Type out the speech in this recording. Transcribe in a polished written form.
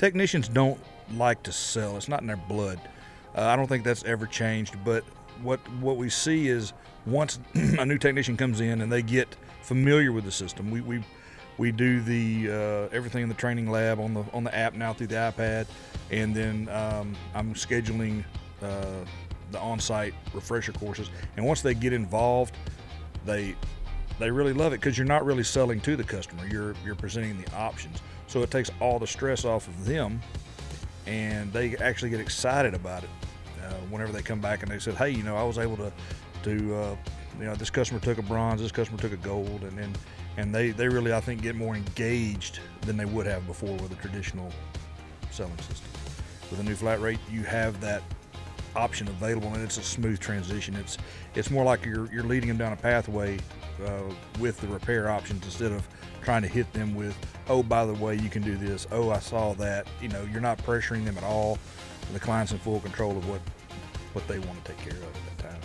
Technicians don't like to sell. It's not in their blood. I don't think that's ever changed, but what we see is once a new technician comes in and they get familiar with the system, we do the everything in the training lab on the app now through the iPad, and then I'm scheduling the on-site refresher courses. And once they get involved, they really love it, because you're not really selling to the customer. You're presenting the options, so it takes all the stress off of them, and they actually get excited about it whenever they come back and they said, hey, I was able to this customer took a bronze, this customer took a gold, and they really, I think, get more engaged than they would have before with a traditional selling system. With a new flat rate, you have that option available, and it's a smooth transition. It's more like you're leading them down a pathway with the repair options, instead of trying to hit them with, oh, by the way, you can do this, oh, I saw that. You're not pressuring them at all. The client's in full control of what they want to take care of at that time.